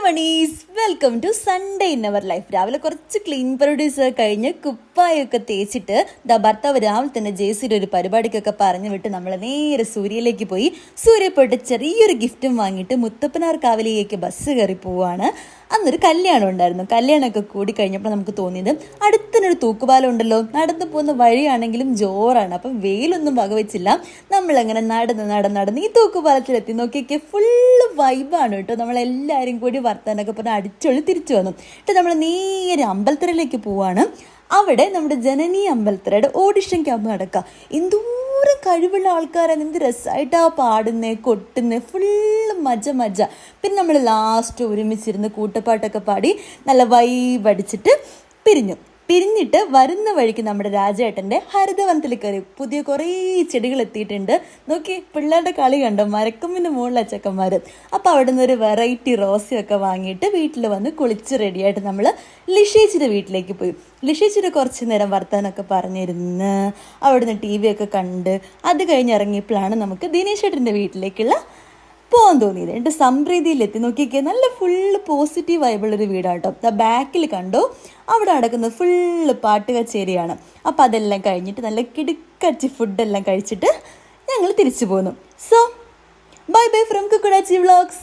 Monies welcome to Sunday in our life. രാവിലെ കുറച്ച് clean produce കഴിഞ്ഞ് കുപ്പായൊക്കെ തേച്ചിട്ട് ഭർത്താവ് രാവിലെ തന്നെ ജേസിയുടെ ഒരു പരിപാടിക്കൊക്കെ പറഞ്ഞു വിട്ട് നമ്മൾ നേരെ സൂര്യയിലേക്ക് പോയി. സൂര്യ പോയിട്ട് ചെറിയൊരു ഗിഫ്റ്റും വാങ്ങിയിട്ട് മുത്തപ്പനാർ കാവലിലേക്ക് ബസ് കയറി പോവുകയാണ്. അന്നൊരു കല്യാണം ഉണ്ടായിരുന്നു. കല്യാണമൊക്കെ കൂടി കഴിഞ്ഞപ്പോൾ നമുക്ക് തോന്നിയത് അടുത്തൊരു തൂക്കുപാലം ഉണ്ടല്ലോ, നടന്നു പോകുന്ന വഴിയാണെങ്കിലും ജോറാണ്. അപ്പം വെയിലൊന്നും വകവെച്ചില്ല, നമ്മളങ്ങനെ നടന്ന് ഈ തൂക്കുപാലത്തിലെത്തി. നോക്കിയൊക്കെ ഫുള്ള് വൈബാണ് കേട്ടോ. നമ്മളെല്ലാവരും കൂടി വർത്താനൊക്കെ പറഞ്ഞ് അടിച്ചൊളി തിരിച്ചു വന്നു. എന്നിട്ട് നമ്മൾ നേരെ അമ്പലത്തറയിലേക്ക് പോവാണ്. അവിടെ നമ്മുടെ ജനനി അമ്പലത്തറയുടെ ഓഡിഷൻ ക്യാമ്പ് നടക്കുക. എന്തോരം കഴിവുള്ള ആൾക്കാരാണ്, എന്ത് രസമായിട്ടാണ് പാടുന്നേ കൊട്ടുന്നേ, ഫുള്ള് മജ. പിന്നെ നമ്മൾ ലാസ്റ്റ് ഒരുമിച്ചിരുന്ന് കൂട്ടപ്പാട്ടൊക്കെ പാടി നല്ല വൈബടിച്ചിട്ട് പിരിഞ്ഞിട്ട് വരുന്ന വഴിക്ക് നമ്മുടെ രാജേട്ടൻ്റെ ഹരിതവനത്തിൽ കയറി. പുതിയ കുറേ ചെടികൾ എത്തിയിട്ടുണ്ട്. നോക്കി പിള്ളേരുടെ കളി കണ്ടോ, മരക്കൊമ്പിൻ്റെ മുകളിലെ ചെക്കന്മാർ. അപ്പോൾ അവിടെ നിന്ന് ഒരു വെറൈറ്റി റോസയൊക്കെ വാങ്ങിയിട്ട് വീട്ടിൽ വന്ന് കുളിച്ച് റെഡിയായിട്ട് നമ്മൾ ലിഷേച്ചിയുടെ വീട്ടിലേക്ക് പോയി. ലിഷേച്ചിയുടെ കുറച്ച് നേരം വർത്താനൊക്കെ പറഞ്ഞിരുന്ന് അവിടുന്ന് TV ഒക്കെ കണ്ട് അത് കഴിഞ്ഞ് ഇറങ്ങിയപ്പോഴാണ് നമുക്ക് ദിനേശ് ഏട്ടൻ്റെ വീട്ടിലേക്കുള്ള പോകാൻ തോന്നിയത്. എന്നിട്ട് സംപ്രീതിയിലെത്തി. നോക്കിയൊക്കെ നല്ല ഫുള്ള് പോസിറ്റീവ് വൈബുള്ളൊരു വീടാണ് കേട്ടോ. ബാക്കിൽ കണ്ടോ, അവിടെ നടക്കുന്നത് ഫുള്ള് പാട്ട് കച്ചേരിയാണ്. അപ്പം അതെല്ലാം കഴിഞ്ഞിട്ട് നല്ല കിടുക്കച്ചി ഫുഡെല്ലാം കഴിച്ചിട്ട് ഞങ്ങൾ തിരിച്ചു പോന്നു. So bye from Kukkudachi vlogs.